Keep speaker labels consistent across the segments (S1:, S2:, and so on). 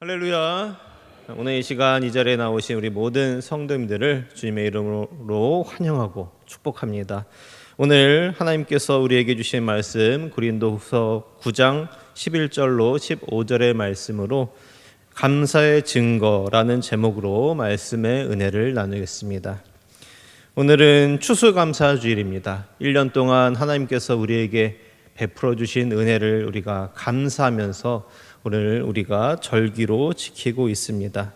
S1: 할렐루야. 오늘 이 시간 이 자리에 나오신 우리 모든 성도님들을 주님의 이름으로 환영하고 축복합니다. 오늘 하나님께서 우리에게 주신 말씀 고린도후서 9장 11절로 15절의 말씀으로 감사의 증거라는 제목으로 말씀의 은혜를 나누겠습니다. 오늘은 추수감사주일입니다. 1년 동안 하나님께서 우리에게 베풀어 주신 은혜를 우리가 감사하면서 오늘 우리가 절기로 지키고 있습니다.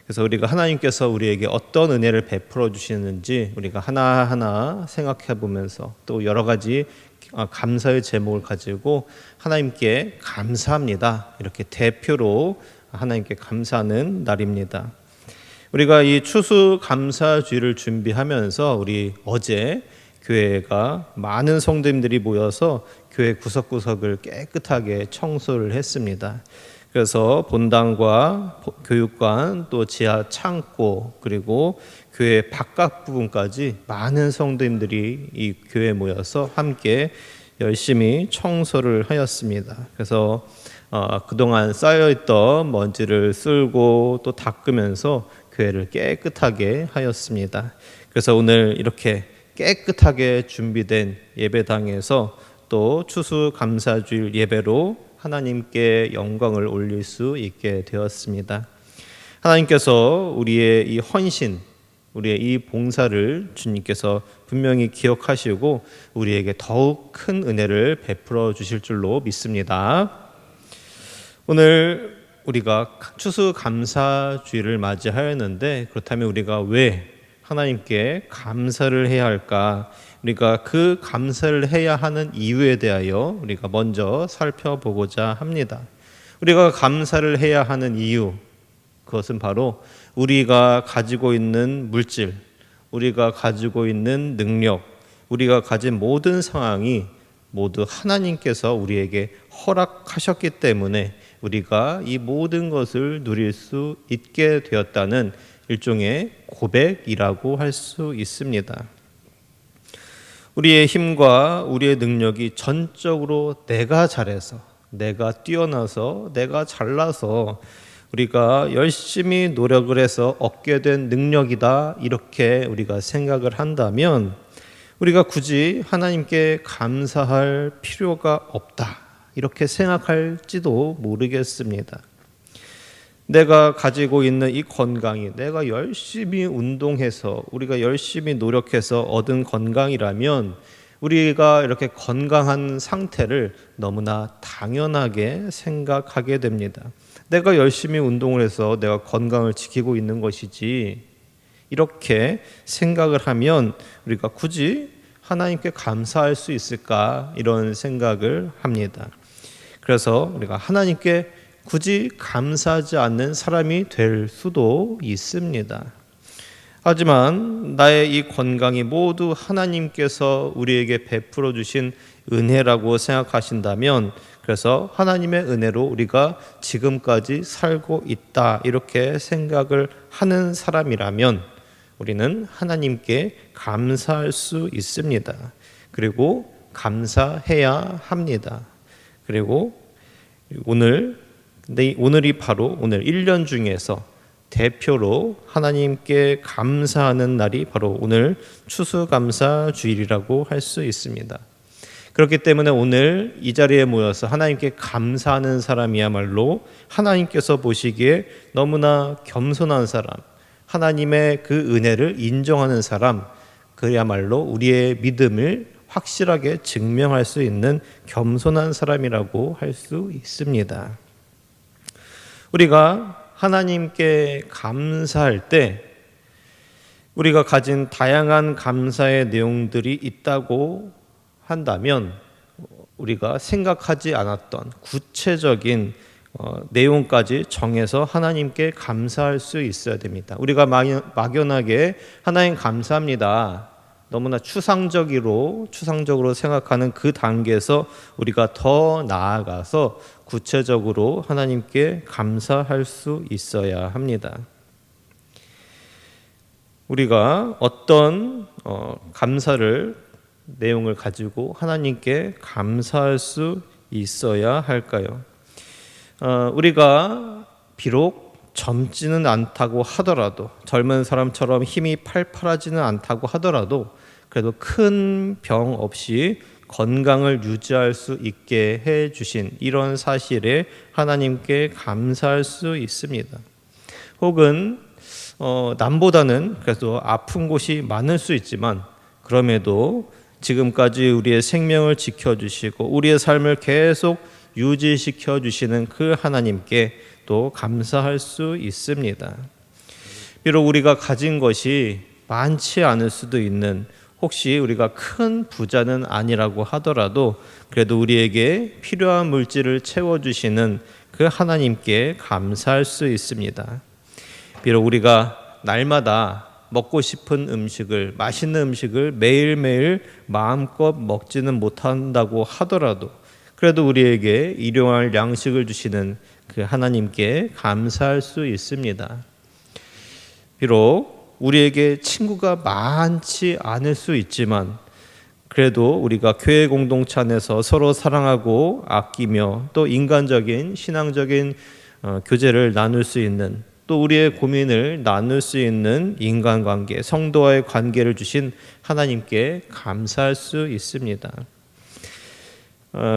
S1: 그래서 우리가 하나님께서 우리에게 어떤 은혜를 베풀어 주시는지 우리가 하나하나 생각해 보면서 또 여러 가지 감사의 제목을 가지고 하나님께 감사합니다. 이렇게 대표로 하나님께 감사하는 날입니다. 우리가 이 추수감사주일을 준비하면서 우리 어제 교회가 많은 성도님들이 모여서 교회 구석구석을 깨끗하게 청소를 했습니다. 그래서 본당과 교육관 또 지하 창고 그리고 교회 바깥 부분까지 많은 성도님들이 이 교회에 모여서 함께 열심히 청소를 하였습니다. 그래서 그동안 쌓여있던 먼지를 쓸고 또 닦으면서 교회를 깨끗하게 하였습니다. 그래서 오늘 이렇게 깨끗하게 준비된 예배당에서 또 추수감사주일 예배로 하나님께 영광을 올릴 수 있게 되었습니다. 하나님께서 우리의 이 헌신, 우리의 이 봉사를 주님께서 분명히 기억하시고 우리에게 더욱 큰 은혜를 베풀어 주실 줄로 믿습니다. 오늘 우리가 추수감사주일을 맞이하였는데 그렇다면 우리가 왜 하나님께 감사를 해야 할까? 우리가 그 감사를 해야 하는 이유에 대하여 우리가 먼저 살펴보고자 합니다. 우리가 감사를 해야 하는 이유, 그것은 바로 우리가 가지고 있는 물질, 우리가 가지고 있는 능력, 우리가 가진 모든 상황이 모두 하나님께서 우리에게 허락하셨기 때문에 우리가 이 모든 것을 누릴 수 있게 되었다는 일종의 고백이라고 할 수 있습니다. 우리의 힘과 우리의 능력이 전적으로 내가 잘해서, 내가 뛰어나서, 내가 잘나서 우리가 열심히 노력을 해서 얻게 된 능력이다 이렇게 우리가 생각을 한다면 우리가 굳이 하나님께 감사할 필요가 없다 이렇게 생각할지도 모르겠습니다. 내가 가지고 있는 이 건강이 내가 열심히 운동해서 우리가 열심히 노력해서 얻은 건강이라면 우리가 이렇게 건강한 상태를 너무나 당연하게 생각하게 됩니다. 내가 열심히 운동을 해서 내가 건강을 지키고 있는 것이지 이렇게 생각을 하면 우리가 굳이 하나님께 감사할 수 있을까 이런 생각을 합니다. 그래서 우리가 하나님께 굳이 감사하지 않는 사람이 될 수도 있습니다. 하지만 나의 이 건강이 모두 하나님께서 우리에게 베풀어 주신 은혜라고 생각하신다면 그래서 하나님의 은혜로 우리가 지금까지 살고 있다 이렇게 생각을 하는 사람이라면 우리는 하나님께 감사할 수 있습니다. 그리고 감사해야 합니다. 그리고 오늘이 바로 오늘 1년 중에서 대표로 하나님께 감사하는 날이 바로 오늘 추수감사주일이라고 할 수 있습니다. 그렇기 때문에 오늘 이 자리에 모여서 하나님께 감사하는 사람이야말로 하나님께서 보시기에 너무나 겸손한 사람, 하나님의 그 은혜를 인정하는 사람, 그야말로 우리의 믿음을 확실하게 증명할 수 있는 겸손한 사람이라고 할 수 있습니다. 우리가 하나님께 감사할 때 우리가 가진 다양한 감사의 내용들이 있다고 한다면 우리가 생각하지 않았던 구체적인 내용까지 정해서 하나님께 감사할 수 있어야 됩니다. 우리가 막연하게 하나님 감사합니다. 너무나 추상적으로 생각하는 그 단계에서 우리가 더 나아가서 구체적으로 하나님께 감사할 수 있어야 합니다. 우리가 어떤 감사를 내용을 가지고 하나님께 감사할 수 있어야 할까요? 우리가 비록 젊지는 않다고 하더라도, 젊은 사람처럼 힘이 팔팔하지는 않다고 하더라도 그래도 큰 병 없이 건강을 유지할 수 있게 해주신 이런 사실에 하나님께 감사할 수 있습니다. 혹은 남보다는 그래도 아픈 곳이 많을 수 있지만 그럼에도 지금까지 우리의 생명을 지켜주시고 우리의 삶을 계속 유지시켜 주시는 그 하나님께 또 감사할 수 있습니다. 비록 우리가 가진 것이 많지 않을 수도 있는, 혹시 우리가 큰 부자는 아니라고 하더라도 그래도 우리에게 필요한 물질을 채워주시는 그 하나님께 감사할 수 있습니다. 비록 우리가 날마다 먹고 싶은 음식을, 맛있는 음식을 매일매일 마음껏 먹지는 못한다고 하더라도 그래도 우리에게 일용할 양식을 주시는 그 하나님께 감사할 수 있습니다. 비록 우리에게 친구가 많지 않을 수 있지만 그래도 우리가 교회 공동체 안에서 서로 사랑하고 아끼며 또 인간적인 신앙적인 교제를 나눌 수 있는, 또 우리의 고민을 나눌 수 있는 인간관계, 성도와의 관계를 주신 하나님께 감사할 수 있습니다.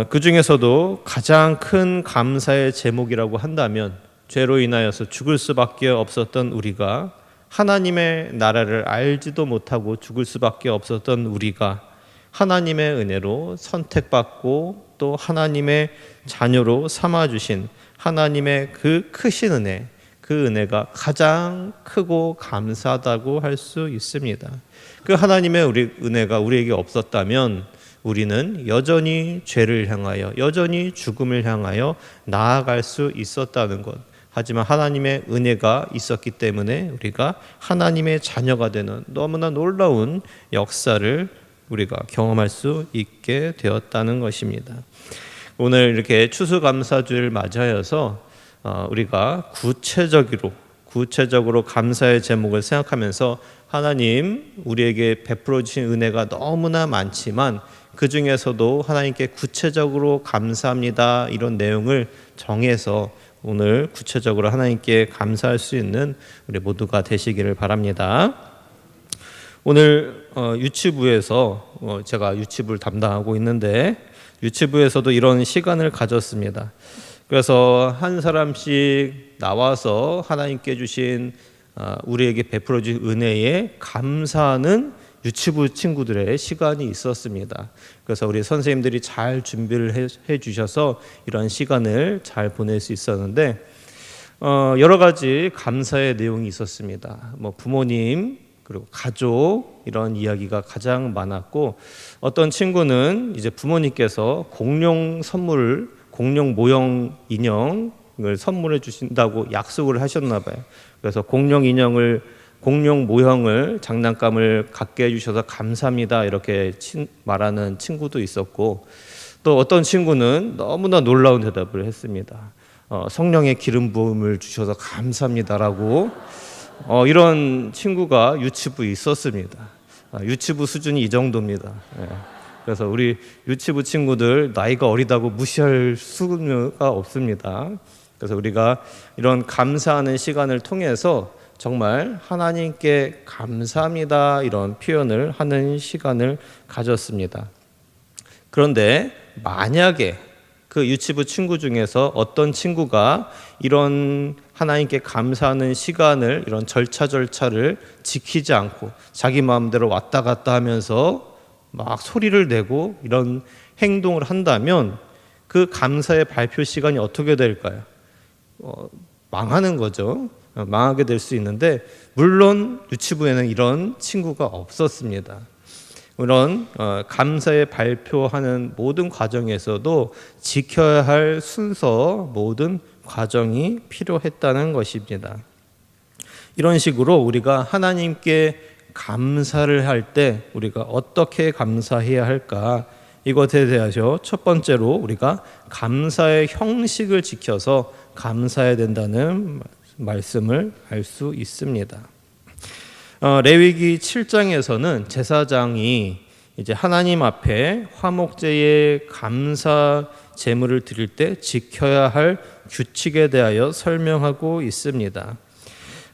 S1: 그 중에서도 가장 큰 감사의 제목이라고 한다면 죄로 인하여서 죽을 수밖에 없었던 우리가, 하나님의 나라를 알지도 못하고 죽을 수밖에 없었던 우리가 하나님의 은혜로 선택받고 또 하나님의 자녀로 삼아주신 하나님의 그 크신 은혜, 그 은혜가 가장 크고 감사하다고 할 수 있습니다. 그 하나님의 은혜가 우리에게 없었다면 우리는 여전히 죄를 향하여, 여전히 죽음을 향하여 나아갈 수 있었다는 것. 하지만 하나님의 은혜가 있었기 때문에 우리가 하나님의 자녀가 되는 너무나 놀라운 역사를 우리가 경험할 수 있게 되었다는 것입니다. 오늘 이렇게 추수감사주를 맞이하여서 우리가 구체적으로 감사의 제목을 생각하면서 하나님 우리에게 베풀어 주신 은혜가 너무나 많지만 그 중에서도 하나님께 구체적으로 감사합니다, 이런 내용을 정해서 오늘 구체적으로 하나님께 감사할 수 있는 우리 모두가 되시기를 바랍니다. 오늘 유치부에서 제가 유치부를 담당하고 있는데 유치부에서도 이런 시간을 가졌습니다. 그래서 한 사람씩 나와서 하나님께 주신 우리에게 베풀어 주신 은혜에 감사하는 유치부 친구들의 시간이 있었습니다. 그래서 우리 선생님들이 잘 준비를 해 주셔서 이런 시간을 잘 보낼 수 있었는데 여러 가지 감사의 내용이 있었습니다. 부모님 그리고 가족, 이런 이야기가 가장 많았고, 어떤 친구는 이제 부모님께서 공룡 모형 인형을 선물해 주신다고 약속을 하셨나 봐요. 그래서 공룡 모형을 장난감을 갖게 해주셔서 감사합니다, 이렇게 말하는 친구도 있었고, 또 어떤 친구는 너무나 놀라운 대답을 했습니다. 성령의 기름 부음을 주셔서 감사합니다라고. 이런 친구가 유치부에 있었습니다. 유치부 수준이 이 정도입니다. 그래서 우리 유치부 친구들 나이가 어리다고 무시할 수가 없습니다. 그래서 우리가 이런 감사하는 시간을 통해서 정말 하나님께 감사합니다, 이런 표현을 하는 시간을 가졌습니다. 그런데 만약에 그 유치부 친구 중에서 어떤 친구가 이런 하나님께 감사하는 시간을, 이런 절차를 지키지 않고 자기 마음대로 왔다 갔다 하면서 막 소리를 내고 이런 행동을 한다면 그 감사의 발표 시간이 어떻게 될까요? 망하는 거죠. 망하게 될 수 있는데, 물론 유치부에는 이런 친구가 없었습니다. 이런 감사의 발표하는 모든 과정에서도 지켜야 할 순서, 모든 과정이 필요했다는 것입니다. 이런 식으로 우리가 하나님께 감사를 할 때 우리가 어떻게 감사해야 할까, 이것에 대해서 첫 번째로 우리가 감사의 형식을 지켜서 감사해야 된다는 말씀을 알 수 있습니다. 레위기 7장에서는 제사장이 이제 하나님 앞에 화목제의 감사 제물을 드릴 때 지켜야 할 규칙에 대하여 설명하고 있습니다.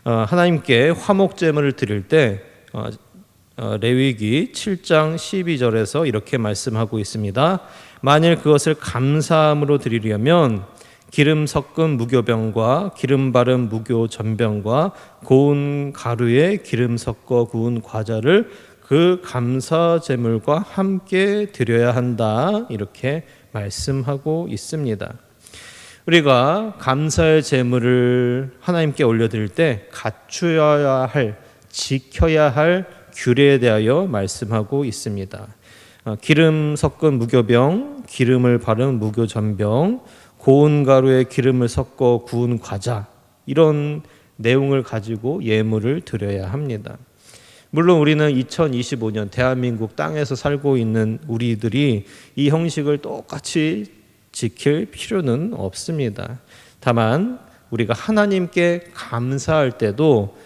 S1: 하나님께 화목제물을 드릴 때 레위기 7장 12절에서 이렇게 말씀하고 있습니다. 만일 그것을 감사함으로 드리려면 기름 섞은 무교병과 기름 바른 무교 전병과 고운 가루에 기름 섞어 구운 과자를 그 감사 제물과 함께 드려야 한다. 이렇게 말씀하고 있습니다. 우리가 감사의 제물을 하나님께 올려드릴 때 갖추어야 할, 지켜야 할 규례에 대하여 말씀하고 있습니다. 기름 섞은 무교병, 기름을 바른 무교전병, 고운 가루에 기름을 섞어 구운 과자, 이런 내용을 가지고 예물을 드려야 합니다. 물론 우리는 2025년 대한민국 땅에서 살고 있는 우리들이 이 형식을 똑같이 지킬 필요는 없습니다. 다만 우리가 하나님께 감사할 때도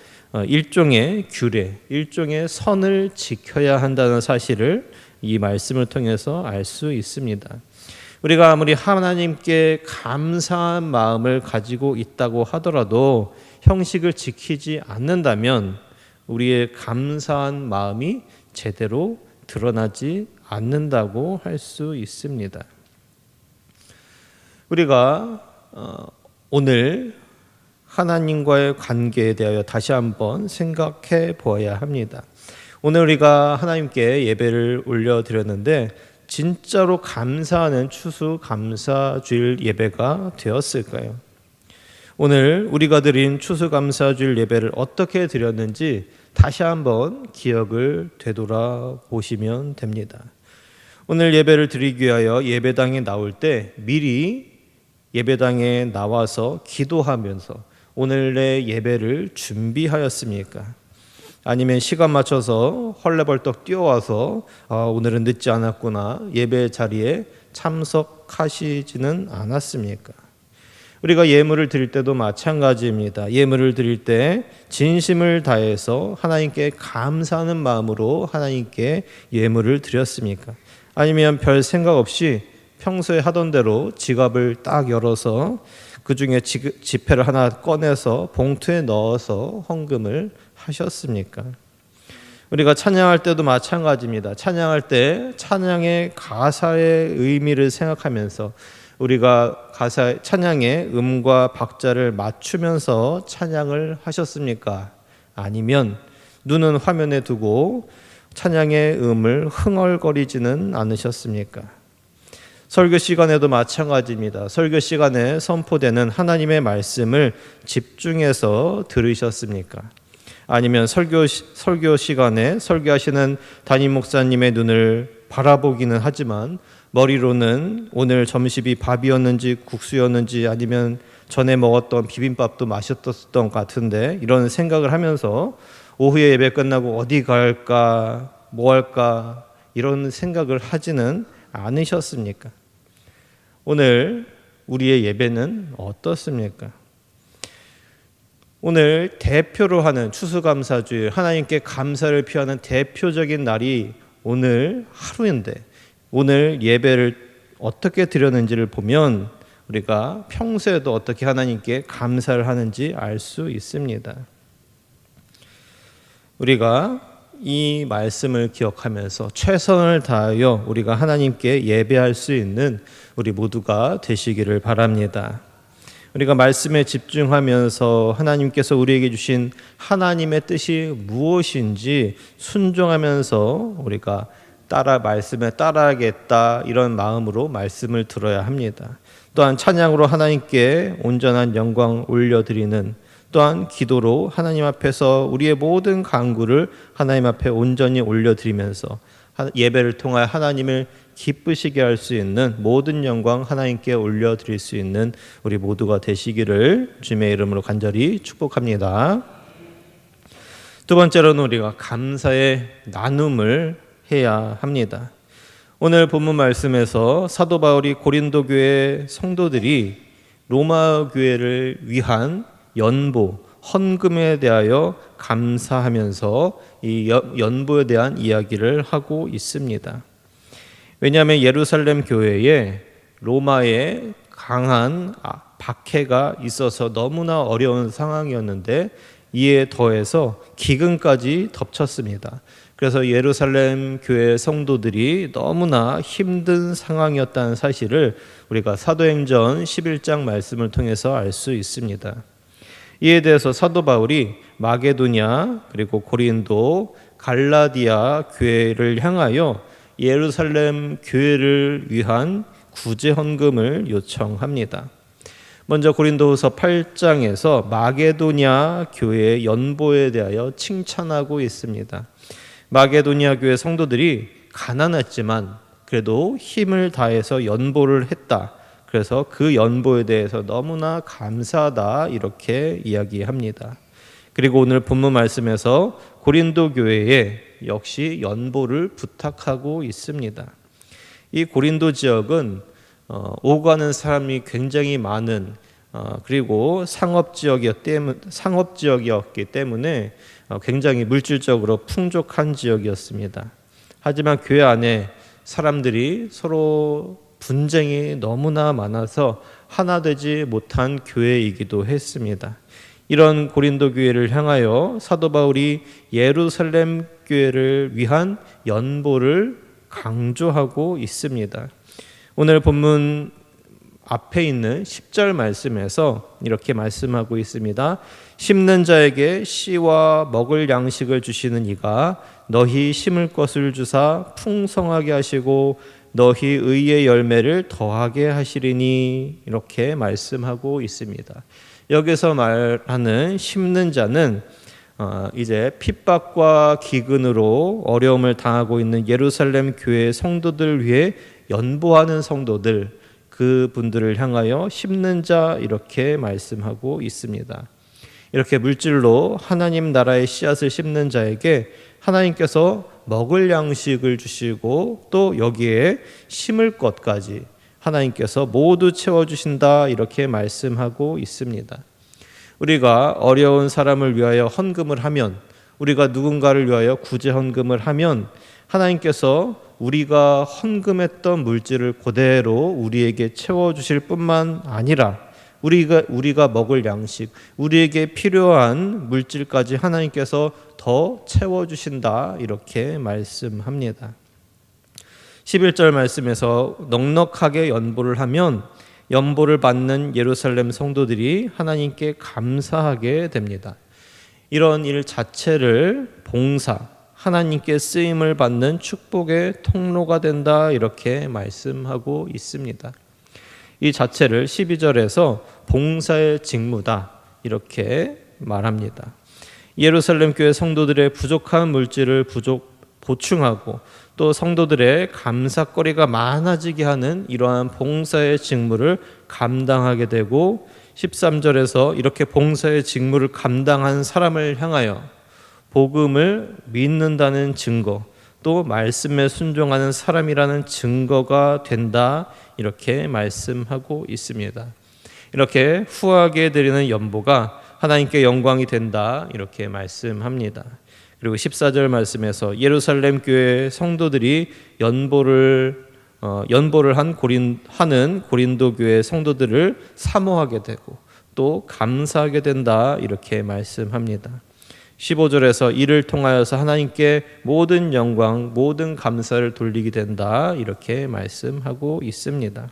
S1: 일종의 규례, 일종의 선을 지켜야 한다는 사실을 이 말씀을 통해서 알 수 있습니다. 우리가 아무리 하나님께 감사한 마음을 가지고 있다고 하더라도 형식을 지키지 않는다면 우리의 감사한 마음이 제대로 드러나지 않는다고 할 수 있습니다. 우리가 오늘 하나님과의 관계에 대하여 다시 한번 생각해 보아야 합니다. 오늘 우리가 하나님께 예배를 올려드렸는데 진짜로 감사하는 추수감사주일 예배가 되었을까요? 오늘 우리가 드린 추수감사주일 예배를 어떻게 드렸는지 다시 한번 기억을 되돌아보시면 됩니다. 오늘 예배를 드리기 위하여 예배당에 나올 때 미리 예배당에 나와서 기도하면서 오늘의 예배를 준비하였습니까? 아니면 시간 맞춰서 헐레벌떡 뛰어와서 오늘은 늦지 않았구나 예배 자리에 참석하시지는 않았습니까? 우리가 예물을 드릴 때도 마찬가지입니다. 예물을 드릴 때 진심을 다해서 하나님께 감사하는 마음으로 하나님께 예물을 드렸습니까? 아니면 별 생각 없이 평소에 하던 대로 지갑을 딱 열어서 그 중에 지폐를 하나 꺼내서 봉투에 넣어서 헌금을 하셨습니까? 우리가 찬양할 때도 마찬가지입니다. 찬양할 때 찬양의 가사의 의미를 생각하면서 우리가 찬양의 음과 박자를 맞추면서 찬양을 하셨습니까? 아니면 눈은 화면에 두고 찬양의 음을 흥얼거리지는 않으셨습니까? 설교 시간에도 마찬가지입니다. 설교 시간에 선포되는 하나님의 말씀을 집중해서 들으셨습니까? 아니면 설교 시간에 설교하시는 담임 목사님의 눈을 바라보기는 하지만 머리로는 오늘 점심이 밥이었는지 국수였는지 아니면 전에 먹었던 비빔밥도 맛있었던 것 같은데 이런 생각을 하면서 오후에 예배 끝나고 어디 갈까 뭐 할까 이런 생각을 하지는 않으셨습니까? 오늘 우리의 예배는 어떻습니까? 오늘 대표로 하는 추수감사주일 하나님께 감사를 표하는 대표적인 날이 오늘 하루인데 오늘 예배를 어떻게 드렸는지를 보면 우리가 평소에도 어떻게 하나님께 감사를 하는지 알 수 있습니다. 우리가 이 말씀을 기억하면서 최선을 다하여 우리가 하나님께 예배할 수 있는 우리 모두가 되시기를 바랍니다. 우리가 말씀에 집중하면서 하나님께서 우리에게 주신 하나님의 뜻이 무엇인지 순종하면서 우리가 말씀에 따라하겠다 이런 마음으로 말씀을 들어야 합니다. 또한 찬양으로 하나님께 온전한 영광 올려드리는 또한 기도로 하나님 앞에서 우리의 모든 간구를 하나님 앞에 온전히 올려드리면서 예배를 통하여 하나님을 기쁘시게 할 수 있는 모든 영광 하나님께 올려드릴 수 있는 우리 모두가 되시기를 주님의 이름으로 간절히 축복합니다. 두 번째로는 우리가 감사의 나눔을 해야 합니다. 오늘 본문 말씀에서 사도 바울이 고린도 교회 성도들이 로마 교회를 위한 연보, 헌금에 대하여 감사하면서 이 연보에 대한 이야기를 하고 있습니다. 왜냐하면 예루살렘 교회에 로마의 강한 박해가 있어서 너무나 어려운 상황이었는데 이에 더해서 기근까지 덮쳤습니다. 그래서 예루살렘 교회 성도들이 너무나 힘든 상황이었다는 사실을 우리가 사도행전 11장 말씀을 통해서 알 수 있습니다. 이에 대해서 사도 바울이 마게도냐 그리고 고린도 갈라디아 교회를 향하여 예루살렘 교회를 위한 구제 헌금을 요청합니다. 먼저 고린도후서 8장에서 마게도냐 교회의 연보에 대하여 칭찬하고 있습니다. 마게도냐 교회 성도들이 가난했지만 그래도 힘을 다해서 연보를 했다. 그래서 그 연보에 대해서 너무나 감사하다 이렇게 이야기합니다. 그리고 오늘 본문 말씀에서 고린도 교회에 역시 연보를 부탁하고 있습니다. 이 고린도 지역은 오가는 사람이 굉장히 많은 그리고 상업 지역이었기 때문에 굉장히 물질적으로 풍족한 지역이었습니다. 하지만 교회 안에 사람들이 서로 분쟁이 너무나 많아서 하나 되지 못한 교회이기도 했습니다. 이런 고린도 교회를 향하여 사도 바울이 예루살렘 교회를 위한 연보를 강조하고 있습니다. 오늘 본문 앞에 있는 10절 말씀에서 이렇게 말씀하고 있습니다. 심는 자에게 씨와 먹을 양식을 주시는 이가 너희 심을 것을 주사 풍성하게 하시고 너희 의의 열매를 더하게 하시리니 이렇게 말씀하고 있습니다. 여기서 말하는 심는 자는 이제 핍박과 기근으로 어려움을 당하고 있는 예루살렘 교회 성도들 위해 연보하는 성도들 그분들을 향하여 심는 자 이렇게 말씀하고 있습니다. 이렇게 물질로 하나님 나라의 씨앗을 심는 자에게 하나님께서 먹을 양식을 주시고 또 여기에 심을 것까지 하나님께서 모두 채워주신다 이렇게 말씀하고 있습니다. 우리가 어려운 사람을 위하여 헌금을 하면 우리가 누군가를 위하여 구제 헌금을 하면 하나님께서 우리가 헌금했던 물질을 그대로 우리에게 채워주실 뿐만 아니라 우리가 먹을 양식, 우리에게 필요한 물질까지 하나님께서 더 채워주신다 이렇게 말씀합니다. 11절 말씀에서 넉넉하게 연보를 하면 연보를 받는 예루살렘 성도들이 하나님께 감사하게 됩니다. 이런 일 자체를 봉사, 하나님께 쓰임을 받는 축복의 통로가 된다 이렇게 말씀하고 있습니다. 이 자체를 12절에서 봉사의 직무다 이렇게 말합니다. 예루살렘 교회 성도들의 부족한 물질을 보충하고 또 성도들의 감사거리가 많아지게 하는 이러한 봉사의 직무를 감당하게 되고 13절에서 이렇게 봉사의 직무를 감당한 사람을 향하여 복음을 믿는다는 증거 또 말씀에 순종하는 사람이라는 증거가 된다 이렇게 말씀하고 있습니다. 이렇게 후하게 드리는 연보가 하나님께 영광이 된다 이렇게 말씀합니다. 그리고 14절 말씀에서 예루살렘 교회 성도들이 연보를 하는 고린도 교회 성도들을 사모하게 되고 또 감사하게 된다 이렇게 말씀합니다. 15절에서 이를 통하여서 하나님께 모든 영광, 모든 감사를 돌리게 된다 이렇게 말씀하고 있습니다.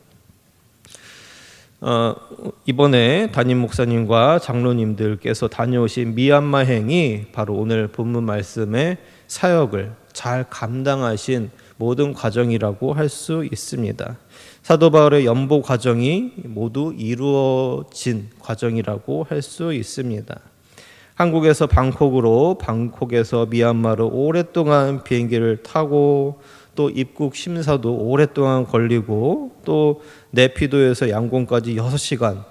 S1: 이번에 담임 목사님과 장로님들께서 다녀오신 미얀마행이 바로 오늘 본문 말씀의 사역을 잘 감당하신 모든 과정이라고 할 수 있습니다. 사도 바울의 연보 과정이 모두 이루어진 과정이라고 할 수 있습니다. 한국에서 방콕으로, 방콕에서 미얀마로 오랫동안 비행기를 타고 또 입국 심사도 오랫동안 걸리고 또 네피도에서 양곤까지 6시간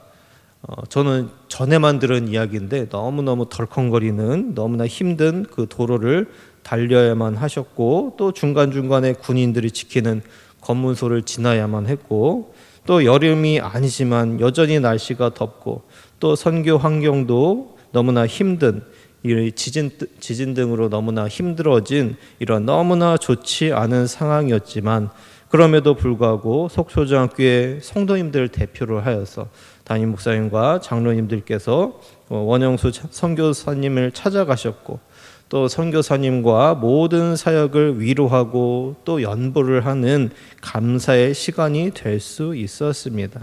S1: 저는 전에만 들은 이야기인데 너무너무 덜컹거리는 너무나 힘든 그 도로를 달려야만 하셨고 또 중간중간에 군인들이 지키는 검문소를 지나야만 했고 또 여름이 아니지만 여전히 날씨가 덥고 또 선교 환경도 너무나 힘든 이 지진 등으로 너무나 힘들어진 이런 너무나 좋지 않은 상황이었지만 그럼에도 불구하고 속초중학교의 성도님들 대표를 하여서 담임 목사님과 장로님들께서 원영수 선교사님을 찾아가셨고 또 선교사님과 모든 사역을 위로하고 또 연보를 하는 감사의 시간이 될 수 있었습니다.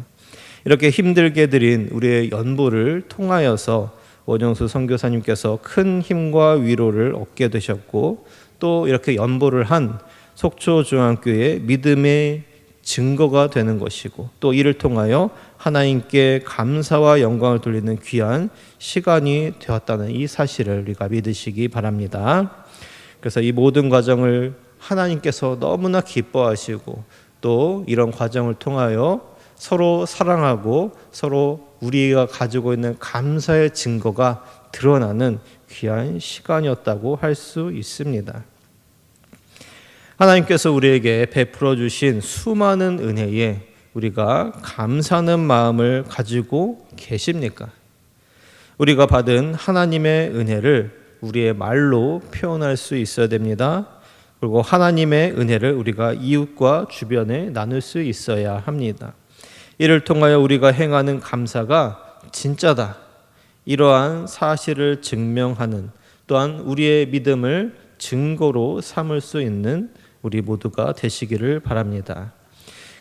S1: 이렇게 힘들게 드린 우리의 연보를 통하여서 원영수 선교사님께서 큰 힘과 위로를 얻게 되셨고 또 이렇게 연보를 한 속초중앙교회의 믿음의 증거가 되는 것이고 또 이를 통하여 하나님께 감사와 영광을 돌리는 귀한 시간이 되었다는 이 사실을 우리가 믿으시기 바랍니다. 그래서 이 모든 과정을 하나님께서 너무나 기뻐하시고 또 이런 과정을 통하여 서로 사랑하고 서로 우리가 가지고 있는 감사의 증거가 드러나는 귀한 시간이었다고 할 수 있습니다. 하나님께서 우리에게 베풀어 주신 수많은 은혜에 우리가 감사하는 마음을 가지고 계십니까? 우리가 받은 하나님의 은혜를 우리의 말로 표현할 수 있어야 됩니다. 그리고 하나님의 은혜를 우리가 이웃과 주변에 나눌 수 있어야 합니다. 이를 통하여 우리가 행하는 감사가 진짜다. 이러한 사실을 증명하는 또한 우리의 믿음을 증거로 삼을 수 있는 우리 모두가 되시기를 바랍니다.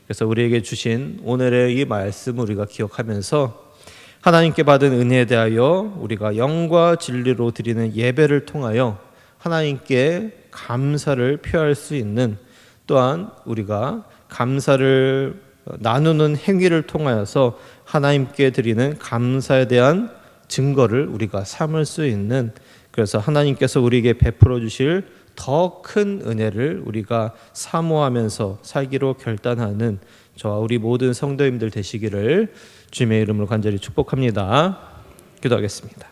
S1: 그래서 우리에게 주신 오늘의 이 말씀 우리가 기억하면서 하나님께 받은 은혜에 대하여 우리가 영과 진리로 드리는 예배를 통하여 하나님께 감사를 표할 수 있는 또한 우리가 감사를 나누는 행위를 통하여서 하나님께 드리는 감사에 대한 증거를 우리가 삼을 수 있는 그래서 하나님께서 우리에게 베풀어 주실 더 큰 은혜를 우리가 사모하면서 살기로 결단하는 저와 우리 모든 성도님들 되시기를 주님의 이름으로 간절히 축복합니다. 기도하겠습니다.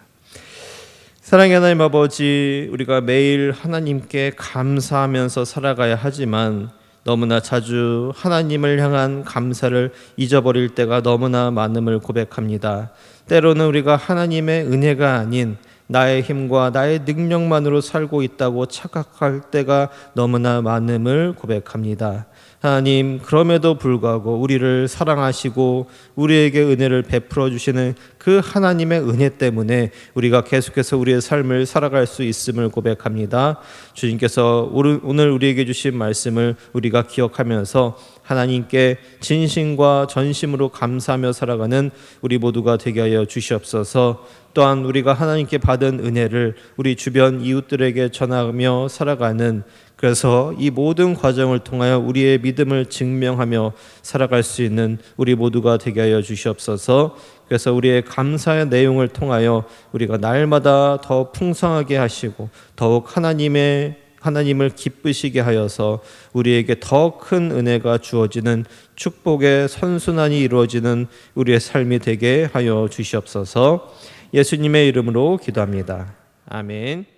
S1: 사랑의 하나님 아버지, 우리가 매일 하나님께 감사하면서 살아가야 하지만 너무나 자주 하나님을 향한 감사를 잊어버릴 때가 너무나 많음을 고백합니다. 때로는 우리가 하나님의 은혜가 아닌 나의 힘과 나의 능력만으로 살고 있다고 착각할 때가 너무나 많음을 고백합니다. 하나님, 그럼에도 불구하고 우리를 사랑하시고 우리에게 은혜를 베풀어 주시는 그 하나님의 은혜 때문에 우리가 계속해서 우리의 삶을 살아갈 수 있음을 고백합니다. 주님께서 오늘 우리에게 주신 말씀을 우리가 기억하면서 하나님께 진심과 전심으로 감사하며 살아가는 우리 모두가 되게 하여 주시옵소서. 또한 우리가 하나님께 받은 은혜를 우리 주변 이웃들에게 전하며 살아가는 그래서 이 모든 과정을 통하여 우리의 믿음을 증명하며 살아갈 수 있는 우리 모두가 되게 하여 주시옵소서. 그래서 우리의 감사의 내용을 통하여 우리가 날마다 더 풍성하게 하시고 더욱 하나님을 기쁘시게 하여서 우리에게 더 큰 은혜가 주어지는 축복의 선순환이 이루어지는 우리의 삶이 되게 하여 주시옵소서. 예수님의 이름으로 기도합니다. 아멘.